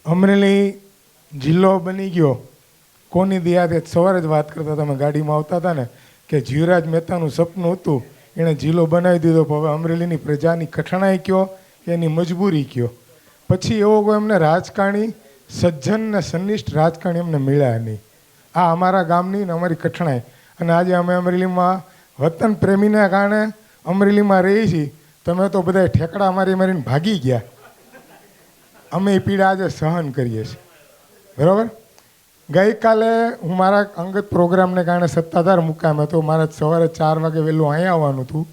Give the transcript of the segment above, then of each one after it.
અમરેલી જિલ્લો બની ગયો કોની દયાથી? સવારે જ વાત કરતા હતા, અમે ગાડીમાં આવતા હતા ને, કે જીવરાજ મહેતાનું સપનું હતું, એણે જિલ્લો બનાવી દીધો. પણ હવે અમરેલીની પ્રજાની કઠણાઈ કયો, એની મજબૂરી કયો, પછી એવો કોઈ એમને રાજકારણી સજ્જન ને સનિષ્ઠ રાજકારણી અમને મળ્યા નહીં. આ અમારા ગામની ને અમારી કઠણાઈ. અને આજે અમે અમરેલીમાં વતન પ્રેમીને કારણે અમરેલીમાં રહીએ છીએ. તમે તો બધા ઠેકડા મારી મારીને ભાગી ગયા, અમે એ પીડા આજે સહન કરીએ છીએ. બરાબર. ગઈકાલે હું મારા અંગત પ્રોગ્રામને કારણે સત્તાધાર મુકામે હતો. મારે સવારે 4 વાગે વહેલું અહીંયા આવવાનું હતું.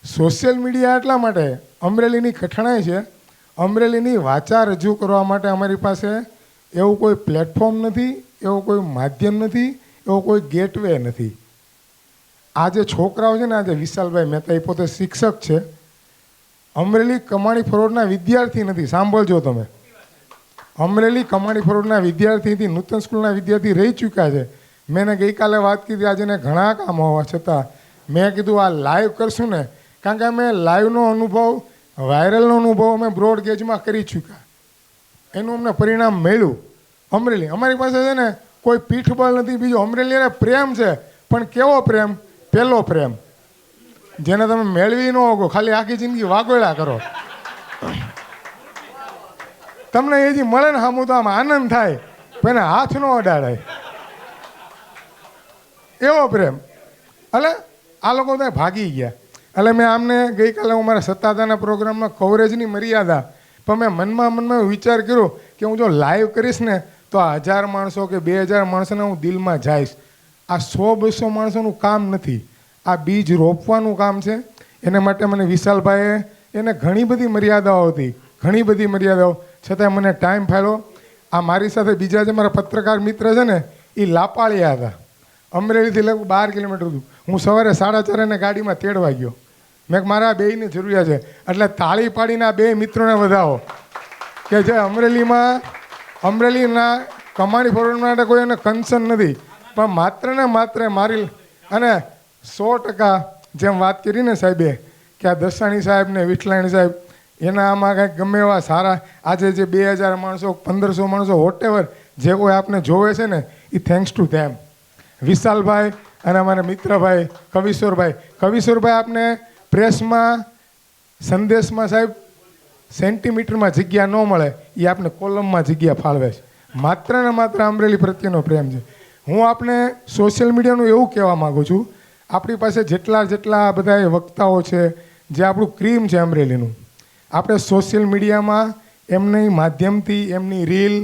સોશિયલ મીડિયા એટલા માટે અમરેલીની કઠણાઈ છે, અમરેલીની વાચા રજૂ કરવા માટે અમારી પાસે એવું કોઈ પ્લેટફોર્મ નથી, એવું કોઈ માધ્યમ નથી, એવો કોઈ ગેટવે નથી. આ જે છોકરાઓ છે ને, આજે વિશાલભાઈ મહેતા એ પોતે શિક્ષક છે, અમરેલી કમાણી ફરોડના વિદ્યાર્થી નથી. સાંભળજો તમે, અમરેલી કમાણી ફરોડના વિદ્યાર્થીથી નૂતન સ્કૂલના વિદ્યાર્થી રહી ચૂક્યા છે. મેં ગઈકાલે વાત કીધી, આજે ને ઘણા કામ હોવા છતાં મેં કીધું આ લાઈવ કરશું ને, કારણ કે અમે લાઈવનો અનુભવ, વાયરલનો અનુભવ અમે બ્રોડગેજમાં કરી ચૂક્યા. એનું અમને પરિણામ મળ્યું. અમરેલી અમારી પાસે છે ને કોઈ પીઠબળ નથી. બીજું અમરેલીને પ્રેમ છે, પણ કેવો પ્રેમ? પહેલો પ્રેમ, જેને તમે મેળવી ન હોગો, ખાલી આખી જિંદગી વાગોળ્યા કરો. તમને એ જે મળે ને સામું તો આમ આનંદ થાય, પણ હાથ ન અડાડાય એવો પ્રેમ. એટલે આ લોકો ત્યાં ભાગી ગયા. એટલે મેં આમને ગઈકાલે હું મારા સત્તાધારના પ્રોગ્રામમાં કવરેજની મર્યાદા, પણ મેં મનમાં વિચાર કર્યો કે હું જો લાઈવ કરીશ ને તો આ 1000 માણસો કે 2000 માણસોને હું દિલમાં જઈશ. આ 100-200 માણસોનું કામ નથી, આ બીજ રોપવાનું કામ છે. એના માટે મને વિશાલભાઈએ, એને ઘણી બધી મર્યાદાઓ હતી, ઘણી બધી મર્યાદાઓ છતાં મને ટાઈમ ફાળ્યો. આ મારી સાથે બીજા જે મારા પત્રકાર મિત્ર છે ને, એ લાપાળિયા હતા, અમરેલીથી લગભગ 12 કિલોમીટર હતું. હું સવારે 4:30 ગાડીમાં તેડવા ગયો. મેં મારા બેયની જરૂરિયાત છે, એટલે તાળી પાડીને આ 2 મિત્રોને વધાવો કે જે અમરેલીના કમાણી ફરોડ માટે કોઈ એને કન્સર્ન નથી, પણ માત્ર ને માત્ર મારી. અને 100% જેમ વાત કરી ને સાહેબે, કે આ દસાણી સાહેબ ને વિઠલાણી સાહેબ, એના આમાં કંઈક ગમે એવા સારા, આજે જે 2000 માણસો, 1500 માણસો, વોટેવર જે કોઈ આપને જોવે છે ને, એ થેન્ક્સ ટુ ધેમ. વિશાલભાઈ અને અમારા મિત્રભાઈ કવિશ્વરભાઈ આપને પ્રેસમાં, સંદેશમાં સાહેબ સેન્ટીમીટરમાં જગ્યા ન મળે, એ આપને કોલમમાં જગ્યા ફાળવે છે. માત્ર ને માત્ર અમરેલી પ્રત્યેનો પ્રેમ છે. હું આપને સોશિયલ મીડિયાનું એવું કહેવા માગું છું, આપણી પાસે જેટલા બધા વક્તાઓ છે, જે આપણું ક્રીમ છે અમરેલીનું, આપણે સોશિયલ મીડિયામાં એમની માધ્યમથી, એમની રીલ,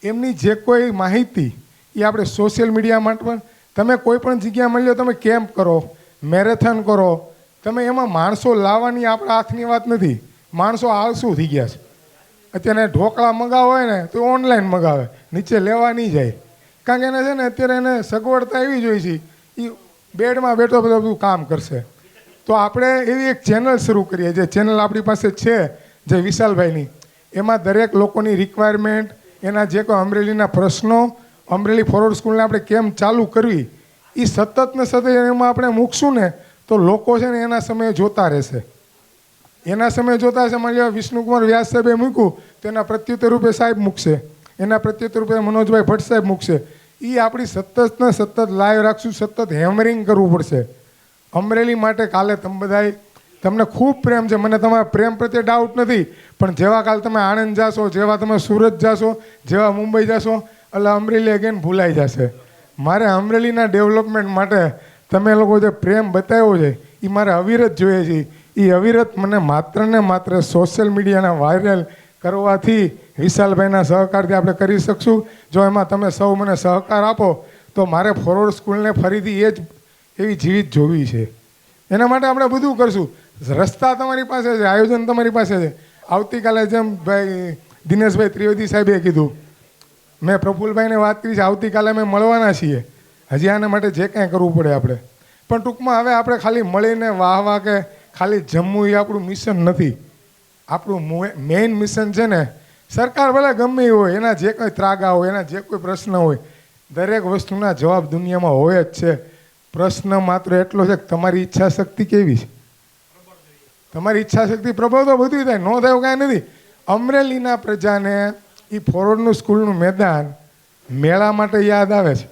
એમની જે કોઈ માહિતી, એ આપણે સોશિયલ મીડિયા માટે પણ, તમે કોઈ પણ જગ્યા મળી લો, તમે કેમ્પ કરો, મેરેથોન કરો, તમે એમાં માણસો લાવવાની આપણા હાથની વાત નથી. માણસો આળસુ થઈ ગયા છે. અત્યારે ઢોકળા મગાવો હોય ને તો ઓનલાઈન મગાવે, નીચે લેવા નહીં જાય. કારણ કે એને છે ને અત્યારે એને સગવડતા એવી જોઈ છે, એ બેડમાં બેઠો બધું કામ કરશે. તો આપણે એવી એક ચેનલ શરૂ કરીએ, જે ચેનલ આપણી પાસે છે, જે વિશાલભાઈની, એમાં દરેક લોકોની રિક્વાયરમેન્ટ, એના જે કોઈ અમરેલીના પ્રશ્નો, અમરેલી ફોરવર્ડ સ્કૂલને આપણે કેમ ચાલુ કરવી, એ સતત ને સતત એમાં આપણે મૂકશું ને તો લોકો છે ને એના સમયે જોતા રહેશે. એના સમયે જોતા હશે. માની લો વિષ્ણુકુમાર વ્યાસ સાહેબે મૂક્યું તો એના પ્રત્યુત્તર રૂપે સાહેબ મૂકશે, એના પ્રત્યુત્તર રૂપે મનોજભાઈ ભટ્ટ સાહેબ મૂકશે. એ આપણી સતત ને સતત લાઈવ રાખશું, સતત હેમરિંગ કરવું પડશે અમરેલી માટે. કાલે તમે બધાય, તમને ખૂબ પ્રેમ છે, મને તમારા પ્રેમ પ્રત્યે ડાઉટ નથી, પણ જેવા કાલ તમે આણંદ જાશો, જેવા તમે સુરત જાશો, જેવા મુંબઈ જાશો, એટલે અમરેલી અગેન ભૂલાઈ જશે. મારે અમરેલીના ડેવલપમેન્ટ માટે તમે લોકો જે પ્રેમ બતાવ્યો છે, એ મારે અવિરત જોઈએ છે. એ અવિરત મને માત્ર ને માત્ર સોશિયલ મીડિયાના વાયરલ કરવાથી, વિશાલભાઈના સહકારથી આપણે કરી શકશું. જો એમાં તમે સૌ મને સહકાર આપો તો મારે ફોરવર્ડ સ્કૂલને ફરીથી એવી જીવિત જોવી છે. એના માટે આપણે બધું કરશું. રસ્તા તમારી પાસે છે, આયોજન તમારી પાસે છે. આવતીકાલે જેમ ભાઈ દિનેશભાઈ ત્રિવેદી સાહેબે કીધું, મેં પ્રફુલભાઈને વાત કરી છે, આવતીકાલે અમે મળવાના છીએ. હજી આના માટે જે કાંઈ કરવું પડે આપણે, પણ ટૂંકમાં હવે આપણે ખાલી મળીને વાહ કે ખાલી જમવું એ આપણું મિશન નથી. આપણું મેઇન મિશન છે ને, સરકાર ભલે ગમે એ હોય, એના જે કંઈ ત્રાગા હોય, એના જે કોઈ પ્રશ્ન હોય, દરેક વસ્તુના જવાબ દુનિયામાં હોય જ છે. પ્રશ્ન માત્ર એટલો છે કે તમારી ઈચ્છા શક્તિ કેવી છે. તમારી ઈચ્છા શક્તિ પ્રબળ તો બધું થાય, ન થાય કાંઈ નથી. અમરેલીના પ્રજાને એ ફોરવર્ડનું સ્કૂલનું મેદાન મેળા માટે યાદ આવે છે,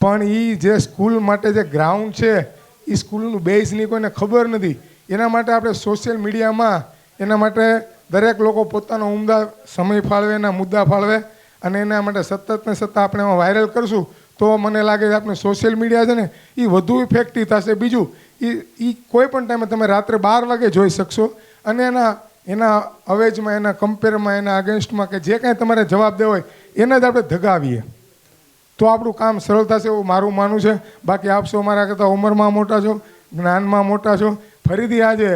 પણ એ જે સ્કૂલ માટે જે ગ્રાઉન્ડ છે એ સ્કૂલનું બેઝની કોઈને ખબર નથી. એના માટે આપણે સોશિયલ મીડિયામાં એના માટે દરેક લોકો પોતાનો ઉમદા સમય ફાળવે, એના મુદ્દા ફાળવે અને એના માટે સતત ને સતત આપણે એમાં વાયરલ કરશું તો મને લાગે છે આપણે સોશિયલ મીડિયા છે ને એ વધુ ઇફેક્ટિવ થશે. બીજું એ કોઈ પણ ટાઈમે તમે રાત્રે 12 વાગે જોઈ શકશો અને એના અવેજમાં, એના કમ્પેરમાં, એના અગેન્સ્ટમાં કે જે કાંઈ તમારે જવાબ દેવો હોય એને જ આપણે ધગાવીએ તો આપણું કામ સરળ થશે એવું મારું માનવું છે. બાકી આપ સૌ મારા કરતાં ઉંમરમાં મોટા છો, જ્ઞાનમાં મોટા છો. ફરીથી આજે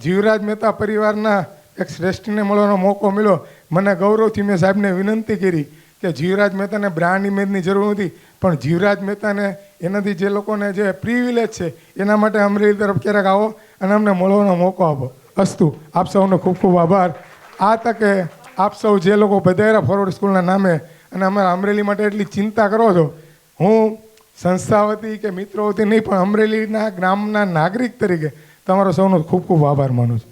જીવરાજ મહેતા પરિવારના એક શ્રેષ્ઠને મળવાનો મોકો મળ્યો. મને ગૌરવથી મેં સાહેબને વિનંતી કરી કે જીવરાજ મહેતાને બ્રાન્ડ ઇમેજની જરૂર નથી, પણ જીવરાજ મહેતાને એનાથી જે લોકોને જે પ્રિવિલેજ છે એના માટે અમરેલી તરફ ક્યારેક આવો અને અમને મળવાનો મોકો આપો. અસ્તુ. આપ સૌનો ખૂબ ખૂબ આભાર. આ તકે આપ સૌ જે લોકો પધાર્યા ફોરવર્ડ સ્કૂલના નામે અને અમારા અમરેલી માટે એટલી ચિંતા કરો છો, હું સંસ્થા વતી કે મિત્રો વતી નહીં પણ અમરેલીના ગ્રામના નાગરિક તરીકે તમારો સૌનો ખૂબ ખૂબ આભાર માનું છું.